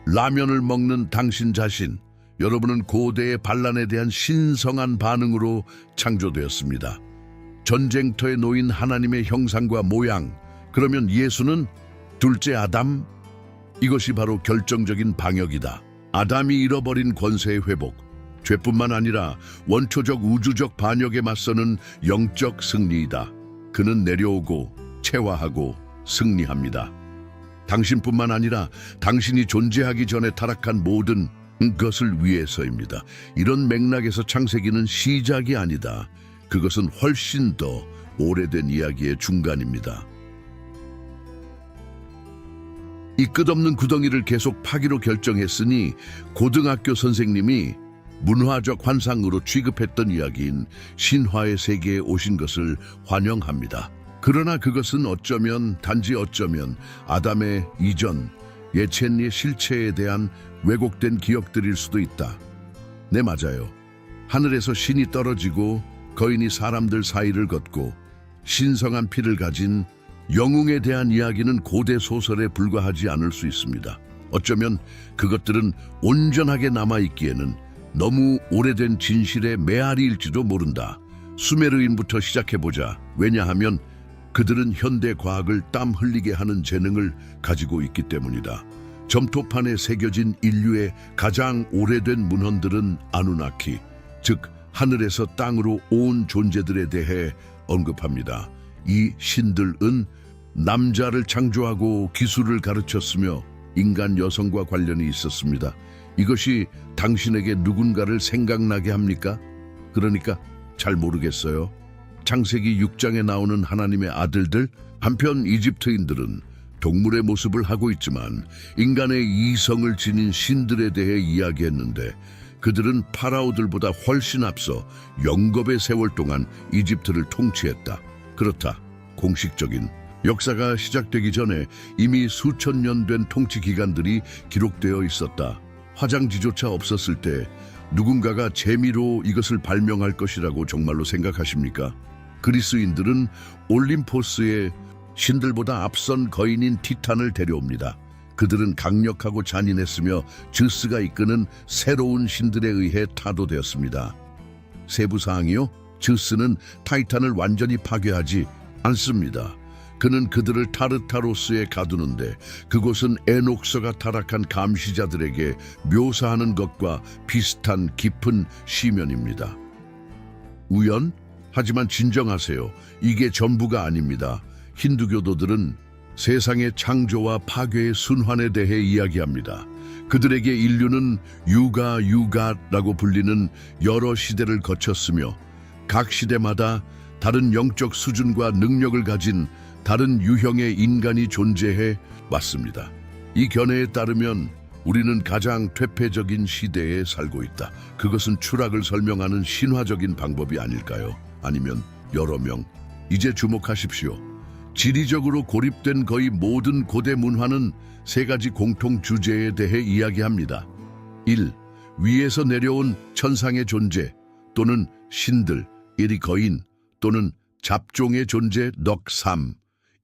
라면을 먹는 당신 자신, 여러분은 고대의 반란에 대한 신성한 반응으로 창조되었습니다. 전쟁터에 놓인 하나님의 형상과 모양, 그러면 예수는 둘째 아담? 이것이 바로 결정적인 방역이다. 아담이 잃어버린 권세의 회복, 죄뿐만 아니라 원초적 우주적 반역에 맞서는 영적 승리이다. 그는 내려오고 체화하고 승리합니다. 당신뿐만 아니라 당신이 존재하기 전에 타락한 모든 것을 위해서입니다. 이런 맥락에서 창세기는 시작이 아니다. 그것은 훨씬 더 오래된 이야기의 중간입니다. 이 끝없는 구덩이를 계속 파기로 결정했으니 고등학교 선생님이 문화적 환상으로 취급했던 이야기인 신화의 세계에 오신 것을 환영합니다. 그러나 그것은 단지 어쩌면 아담의 이전, 예첸의 실체에 대한 왜곡된 기억들일 수도 있다. 네, 맞아요. 하늘에서 신이 떨어지고 거인이 사람들 사이를 걷고 신성한 피를 가진 영웅에 대한 이야기는 고대 소설에 불과하지 않을 수 있습니다. 어쩌면 그것들은 온전하게 남아있기에는 너무 오래된 진실의 메아리일지도 모른다. 수메르인부터 시작해보자. 왜냐하면 그들은 현대 과학을 땀 흘리게 하는 재능을 가지고 있기 때문이다. 점토판에 새겨진 인류의 가장 오래된 문헌들은 아누나키, 즉 하늘에서 땅으로 온 존재들에 대해 언급합니다. 이 신들은 남자를 창조하고 기술을 가르쳤으며 인간 여성과 관련이 있었습니다. 이것이 당신에게 누군가를 생각나게 합니까? 그러니까 잘 모르겠어요. 창세기 6장에 나오는 하나님의 아들들, 한편 이집트인들은 동물의 모습을 하고 있지만 인간의 이성을 지닌 신들에 대해 이야기했는데 그들은 파라오들보다 훨씬 앞서 영겁의 세월 동안 이집트를 통치했다. 그렇다. 공식적인 역사가 시작되기 전에 이미 수천 년 된 통치 기간들이 기록되어 있었다. 화장지조차 없었을 때 누군가가 재미로 이것을 발명할 것이라고 정말로 생각하십니까? 그리스인들은 올림포스의 신들보다 앞선 거인인 티탄을 데려옵니다. 그들은 강력하고 잔인했으며 즈스가 이끄는 새로운 신들에 의해 타도되었습니다. 세부사항이요? 즈스는 타이탄을 완전히 파괴하지 않습니다. 그는 그들을 타르타로스에 가두는데 그곳은 에녹서가 타락한 감시자들에게 묘사하는 것과 비슷한 깊은 시면입니다. 우연? 하지만 진정하세요. 이게 전부가 아닙니다. 힌두교도들은 세상의 창조와 파괴의 순환에 대해 이야기합니다. 그들에게 인류는 유가라고 불리는 여러 시대를 거쳤으며 각 시대마다 다른 영적 수준과 능력을 가진 다른 유형의 인간이 존재해 왔습니다. 이 견해에 따르면 우리는 가장 퇴폐적인 시대에 살고 있다. 그것은 추락을 설명하는 신화적인 방법이 아닐까요? 아니면 여러 명. 이제 주목하십시오. 지리적으로 고립된 거의 모든 고대 문화는 세 가지 공통 주제에 대해 이야기합니다. 1. 위에서 내려온 천상의 존재 또는 신들, 일이 거인 또는 잡종의 존재 넉 3.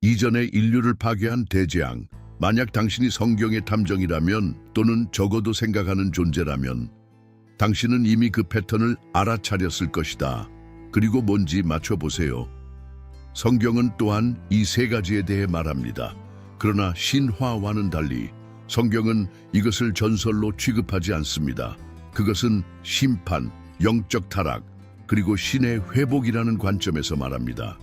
이전의 인류를 파괴한 대재앙. 만약 당신이 성경의 탐정이라면 또는 적어도 생각하는 존재라면 당신은 이미 그 패턴을 알아차렸을 것이다. 그리고 뭔지 맞춰보세요. 성경은 또한 이 세 가지에 대해 말합니다. 그러나 신화와는 달리 성경은 이것을 전설로 취급하지 않습니다. 그것은 심판, 영적 타락, 그리고 신의 회복이라는 관점에서 말합니다.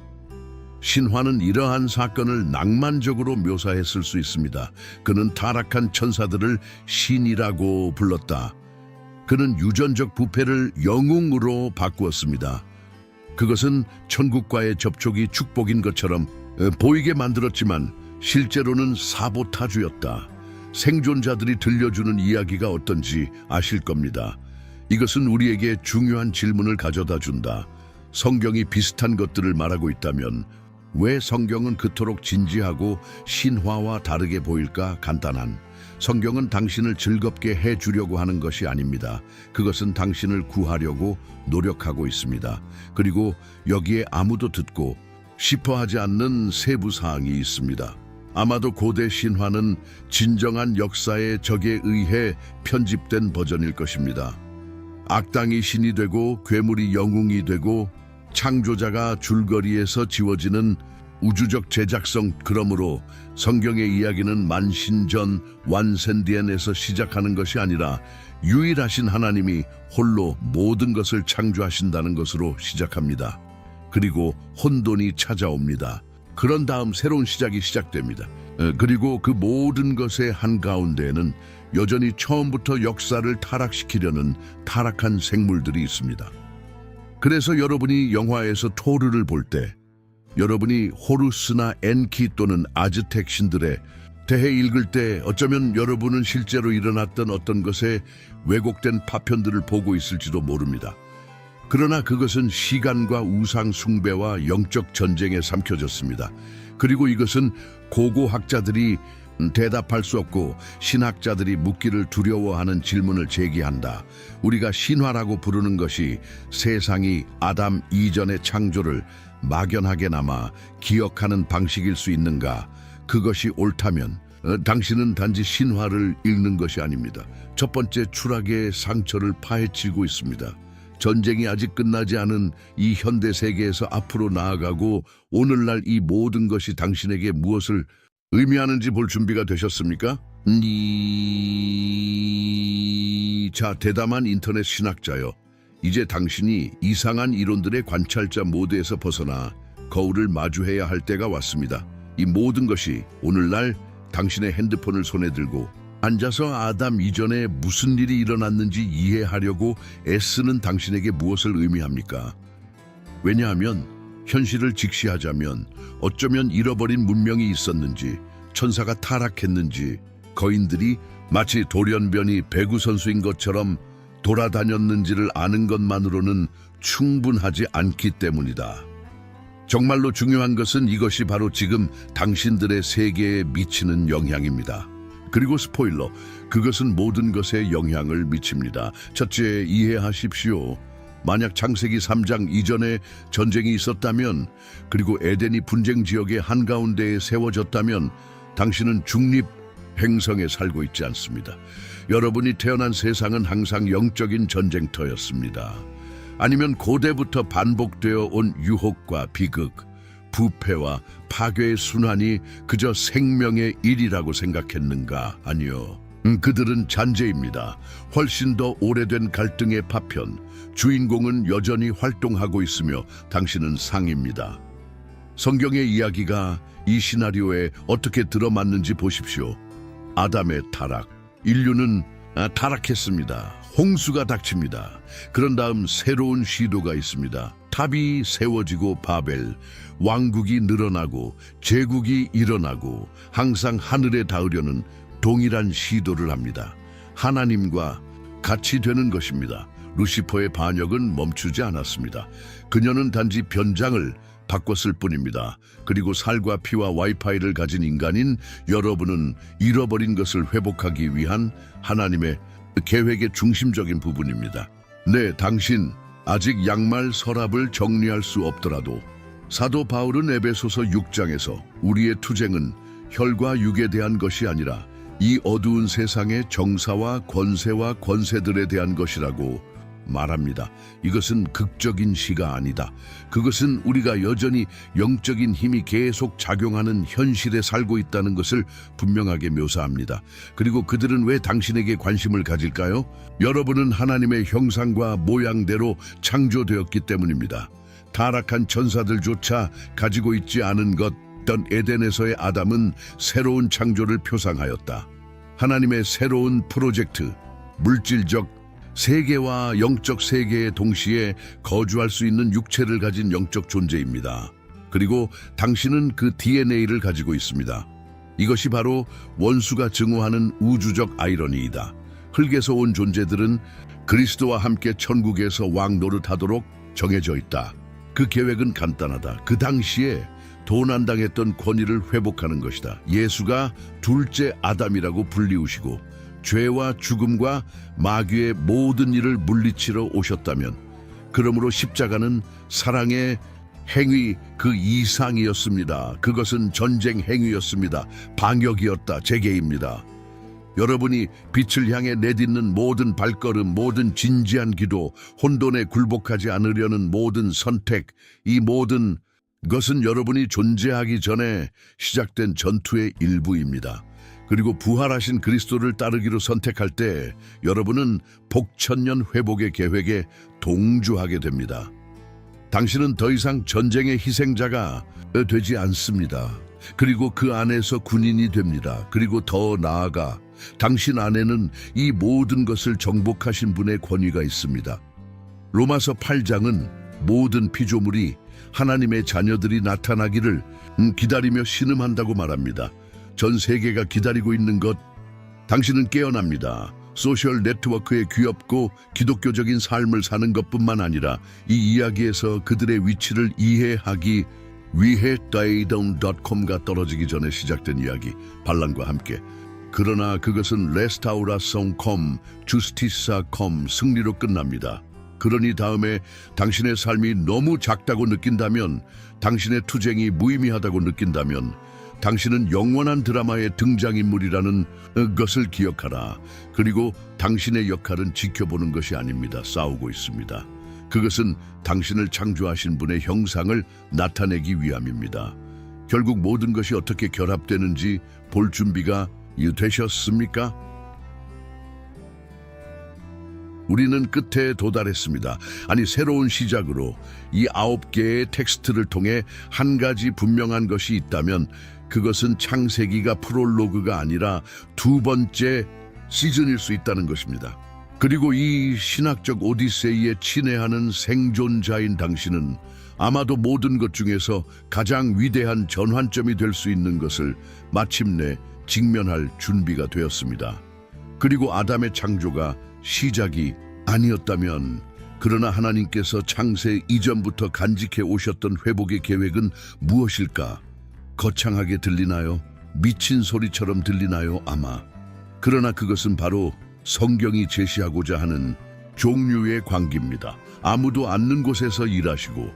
신화는 이러한 사건을 낭만적으로 묘사했을 수 있습니다. 그는 타락한 천사들을 신이라고 불렀다. 그는 유전적 부패를 영웅으로 바꾸었습니다. 그것은 천국과의 접촉이 축복인 것처럼 보이게 만들었지만 실제로는 사보타주였다. 생존자들이 들려주는 이야기가 어떤지 아실 겁니다. 이것은 우리에게 중요한 질문을 가져다 준다. 성경이 비슷한 것들을 말하고 있다면 왜 성경은 그토록 진지하고 신화와 다르게 보일까? 간단한. 성경은 당신을 즐겁게 해주려고 하는 것이 아닙니다. 그것은 당신을 구하려고 노력하고 있습니다. 그리고 여기에 아무도 듣고 싶어 하지 않는 세부 사항이 있습니다. 아마도 고대 신화는 진정한 역사의 적에 의해 편집된 버전일 것입니다. 악당이 신이 되고 괴물이 영웅이 되고 창조자가 줄거리에서 지워지는 우주적 제작성. 그러므로 성경의 이야기는 만신전 완센디엔에서 시작하는 것이 아니라 유일하신 하나님이 홀로 모든 것을 창조하신다는 것으로 시작합니다. 그리고 혼돈이 찾아옵니다. 그런 다음 새로운 시작이 시작됩니다. 그리고 그 모든 것의 한가운데에는 여전히 처음부터 역사를 타락시키려는 타락한 생물들이 있습니다. 그래서 여러분이 영화에서 토르를 볼 때 여러분이 호루스나 엔키 또는 아즈텍 신들에 대해 읽을 때 어쩌면 여러분은 실제로 일어났던 어떤 것에 왜곡된 파편들을 보고 있을지도 모릅니다. 그러나 그것은 시간과 우상 숭배와 영적 전쟁에 삼켜졌습니다. 그리고 이것은 고고학자들이 대답할 수 없고 신학자들이 묻기를 두려워하는 질문을 제기한다. 우리가 신화라고 부르는 것이 세상이 아담 이전의 창조를 막연하게나마 기억하는 방식일 수 있는가? 그것이 옳다면 당신은 단지 신화를 읽는 것이 아닙니다. 첫 번째 추락의 상처를 파헤치고 있습니다. 전쟁이 아직 끝나지 않은 이 현대 세계에서 앞으로 나아가고 오늘날 이 모든 것이 당신에게 무엇을 의미하는지 볼 준비가 되셨습니까? 자, 대담한 인터넷 신학자여. 이제 당신이 이상한 이론들의 관찰자 모드에서 벗어나 거울을 마주해야 할 때가 왔습니다. 이 모든 것이 오늘날 당신의 핸드폰을 손에 들고 앉아서 아담 이전에 무슨 일이 일어났는지 이해하려고 애쓰는 당신에게 무엇을 의미합니까? 왜냐하면 현실을 직시하자면 어쩌면 잃어버린 문명이 있었는지, 천사가 타락했는지, 거인들이 마치 돌연변이 배구 선수인 것처럼 돌아다녔는지를 아는 것만으로는 충분하지 않기 때문이다. 정말로 중요한 것은 이것이 바로 지금 당신들의 세계에 미치는 영향입니다. 그리고 스포일러, 그것은 모든 것에 영향을 미칩니다. 첫째, 이해하십시오. 만약 창세기 3장 이전에 전쟁이 있었다면, 그리고 에덴이 분쟁 지역의 한가운데에 세워졌다면 당신은 중립 행성에 살고 있지 않습니다. 여러분이 태어난 세상은 항상 영적인 전쟁터였습니다. 아니면 고대부터 반복되어 온 유혹과 비극, 부패와 파괴의 순환이 그저 생명의 일이라고 생각했는가? 아니요. 그들은 잔재입니다. 훨씬 더 오래된 갈등의 파편. 주인공은 여전히 활동하고 있으며 당신은 상입니다. 성경의 이야기가 이 시나리오에 어떻게 들어맞는지 보십시오. 아담의 타락. 인류는 타락했습니다. 홍수가 닥칩니다. 그런 다음 새로운 시도가 있습니다. 탑이 세워지고 바벨, 왕국이 늘어나고 제국이 일어나고 항상 하늘에 닿으려는 동일한 시도를 합니다. 하나님과 같이 되는 것입니다. 루시퍼의 반역은 멈추지 않았습니다. 그녀는 단지 변장을 바꿨을 뿐입니다. 그리고 살과 피와 와이파이를 가진 인간인 여러분은 잃어버린 것을 회복하기 위한 하나님의 계획의 중심적인 부분입니다. 네, 당신 아직 양말 서랍을 정리할 수 없더라도 사도 바울은 에베소서 6장에서 우리의 투쟁은 혈과 육에 대한 것이 아니라 이 어두운 세상의 정사와 권세와 권세들에 대한 것이라고 말합니다. 이것은 극적인 시가 아니다. 그것은 우리가 여전히 영적인 힘이 계속 작용하는 현실에 살고 있다는 것을 분명하게 묘사합니다. 그리고 그들은 왜 당신에게 관심을 가질까요? 여러분은 하나님의 형상과 모양대로 창조되었기 때문입니다. 타락한 천사들조차 가지고 있지 않은 것던 에덴에서의 아담은 새로운 창조를 표상하였다. 하나님의 새로운 프로젝트, 물질적 세계와 영적 세계에 동시에 거주할 수 있는 육체를 가진 영적 존재입니다. 그리고 당신은 그 DNA를 가지고 있습니다. 이것이 바로 원수가 증오하는 우주적 아이러니이다. 흙에서 온 존재들은 그리스도와 함께 천국에서 왕 노릇하도록 정해져 있다. 그 계획은 간단하다. 그 당시에 도난당했던 권위를 회복하는 것이다. 예수가 둘째 아담이라고 불리우시고 죄와 죽음과 마귀의 모든 일을 물리치러 오셨다면, 그러므로 십자가는 사랑의 행위 그 이상이었습니다. 그것은 전쟁 행위였습니다. 반역이었다. 제게입니다. 여러분이 빛을 향해 내딛는 모든 발걸음, 모든 진지한 기도, 혼돈에 굴복하지 않으려는 모든 선택, 이 모든 것은 여러분이 존재하기 전에 시작된 전투의 일부입니다. 그리고 부활하신 그리스도를 따르기로 선택할 때 여러분은 복천년 회복의 계획에 동조하게 됩니다. 당신은 더 이상 전쟁의 희생자가 되지 않습니다. 그리고 그 안에서 군인이 됩니다. 그리고 더 나아가 당신 안에는 이 모든 것을 정복하신 분의 권위가 있습니다. 로마서 8장은 모든 피조물이 하나님의 자녀들이 나타나기를 기다리며 신음한다고 말합니다. 전 세계가 기다리고 있는 것, 당신은 깨어납니다. 소셜 네트워크의 귀엽고 기독교적인 삶을 사는 것뿐만 아니라 이 이야기에서 그들의 위치를 이해하기 위해 daydon.com가 떨어지기 전에 시작된 이야기, 반란과 함께. 그러나 그것은 레스타우라송콤, 주스티사콤 승리로 끝납니다. 그러니 다음에 당신의 삶이 너무 작다고 느낀다면, 당신의 투쟁이 무의미하다고 느낀다면, 당신은 영원한 드라마의 등장인물이라는 것을 기억하라. 그리고 당신의 역할은 지켜보는 것이 아닙니다. 싸우고 있습니다. 그것은 당신을 창조하신 분의 형상을 나타내기 위함입니다. 결국 모든 것이 어떻게 결합되는지 볼 준비가 되셨습니까? 우리는 끝에 도달했습니다. 아니, 새로운 시작으로 이 9개의 텍스트를 통해 한 가지 분명한 것이 있다면 그것은 창세기가 프롤로그가 아니라 두 번째 시즌일 수 있다는 것입니다. 그리고 이 신학적 오디세이에 친애하는 생존자인 당신은 아마도 모든 것 중에서 가장 위대한 전환점이 될 수 있는 것을 마침내 직면할 준비가 되었습니다. 그리고 아담의 창조가 시작이 아니었다면, 그러나 하나님께서 창세 이전부터 간직해 오셨던 회복의 계획은 무엇일까? 거창하게 들리나요? 미친 소리처럼 들리나요? 아마. 그러나 그것은 바로 성경이 제시하고자 하는 종류의 관계입니다. 아무도 않는 곳에서 일하시고,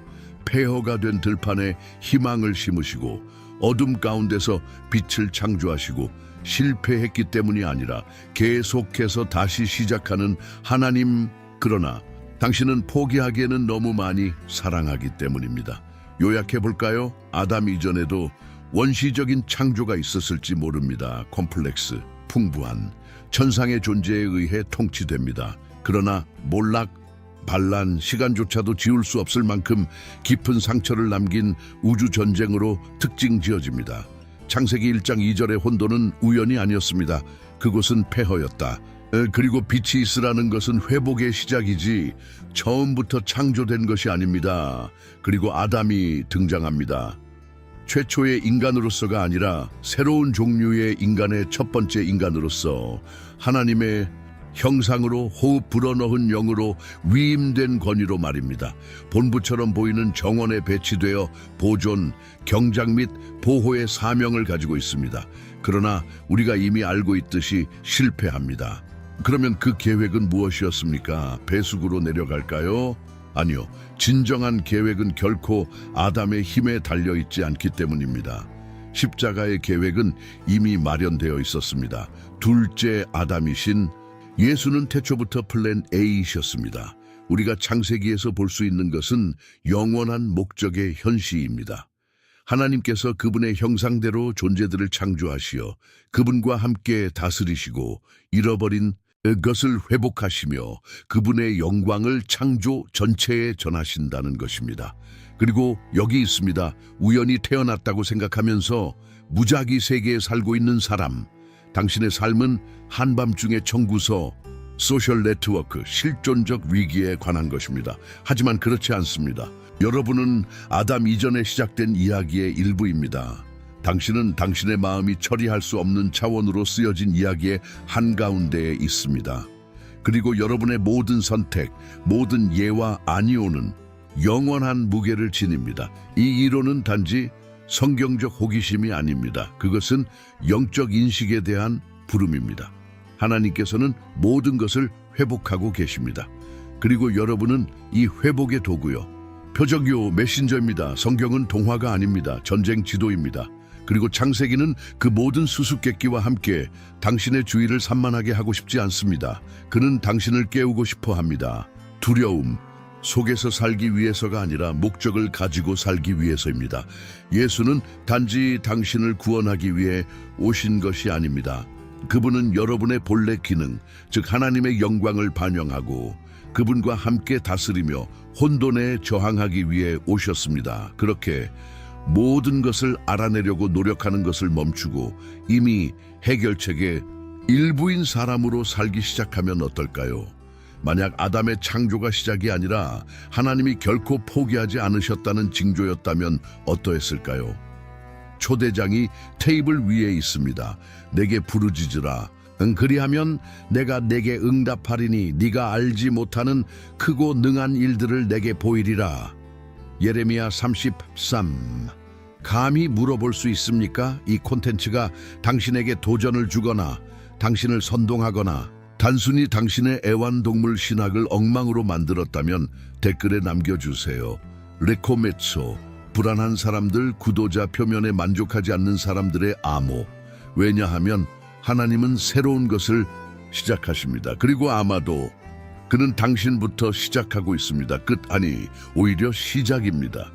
폐허가 된 들판에 희망을 심으시고, 어둠 가운데서 빛을 창조하시고, 실패했기 때문이 아니라 계속해서 다시 시작하는 하나님. 그러나 당신은 포기하기에는 너무 많이 사랑하기 때문입니다. 요약해 볼까요? 아담 이전에도 원시적인 창조가 있었을지 모릅니다. 콤플렉스, 풍부한 천상의 존재에 의해 통치됩니다. 그러나 몰락, 반란, 시간조차도 지울 수 없을 만큼 깊은 상처를 남긴 우주 전쟁으로 특징 지어집니다. 창세기 1장 2절의 혼돈은 우연이 아니었습니다. 그곳은 폐허였다. 그리고 빛이 있으라는 것은 회복의 시작이지 처음부터 창조된 것이 아닙니다. 그리고 아담이 등장합니다. 최초의 인간으로서가 아니라 새로운 종류의 인간의 첫 번째 인간으로서 하나님의 형상으로 호흡 불어넣은 영으로 위임된 권위로 말입니다. 본부처럼 보이는 정원에 배치되어 보존, 경작 및 보호의 사명을 가지고 있습니다. 그러나 우리가 이미 알고 있듯이 실패합니다. 그러면 그 계획은 무엇이었습니까? 배수구로 내려갈까요? 아니요. 진정한 계획은 결코 아담의 힘에 달려있지 않기 때문입니다. 십자가의 계획은 이미 마련되어 있었습니다. 둘째 아담이신 예수는 태초부터 플랜 A이셨습니다. 우리가 창세기에서 볼 수 있는 것은 영원한 목적의 현시입니다. 하나님께서 그분의 형상대로 존재들을 창조하시어 그분과 함께 다스리시고 잃어버린 것을 회복하시며 그분의 영광을 창조 전체에 전하신다는 것입니다. 그리고 여기 있습니다. 우연히 태어났다고 생각하면서 무작위 세계에 살고 있는 사람. 당신의 삶은 한밤중의 청구서, 소셜 네트워크, 실존적 위기에 관한 것입니다. 하지만 그렇지 않습니다. 여러분은 아담 이전에 시작된 이야기의 일부입니다. 당신은 당신의 마음이 처리할 수 없는 차원으로 쓰여진 이야기의 한가운데에 있습니다. 그리고 여러분의 모든 선택, 모든 예와 아니오는 영원한 무게를 지닙니다. 이 이론은 단지 성경적 호기심이 아닙니다. 그것은 영적 인식에 대한 부름입니다. 하나님께서는 모든 것을 회복하고 계십니다. 그리고 여러분은 이 회복의 도구요. 표적이요 메신저입니다. 성경은 동화가 아닙니다. 전쟁 지도입니다. 그리고 창세기는 그 모든 수수께끼와 함께 당신의 주의를 산만하게 하고 싶지 않습니다. 그는 당신을 깨우고 싶어 합니다. 두려움 속에서 살기 위해서가 아니라 목적을 가지고 살기 위해서입니다. 예수는 단지 당신을 구원하기 위해 오신 것이 아닙니다. 그분은 여러분의 본래 기능, 즉 하나님의 영광을 반영하고 그분과 함께 다스리며 혼돈에 저항하기 위해 오셨습니다. 그렇게 모든 것을 알아내려고 노력하는 것을 멈추고 이미 해결책의 일부인 사람으로 살기 시작하면 어떨까요? 만약 아담의 창조가 시작이 아니라 하나님이 결코 포기하지 않으셨다는 징조였다면 어떠했을까요? 초대장이 테이블 위에 있습니다. 내게 부르짖으라. 그리하면 내가 내게 응답하리니 네가 알지 못하는 크고 능한 일들을 내게 보이리라. 예레미야 33. 감히 물어볼 수 있습니까? 이 콘텐츠가 당신에게 도전을 주거나 당신을 선동하거나 단순히 당신의 애완동물 신학을 엉망으로 만들었다면 댓글에 남겨주세요. 레코메소, 불안한 사람들, 구도자 표면에 만족하지 않는 사람들의 암호. 왜냐하면 하나님은 새로운 것을 시작하십니다. 그리고 아마도 그는 당신부터 시작하고 있습니다. 끝 아니 오히려 시작입니다.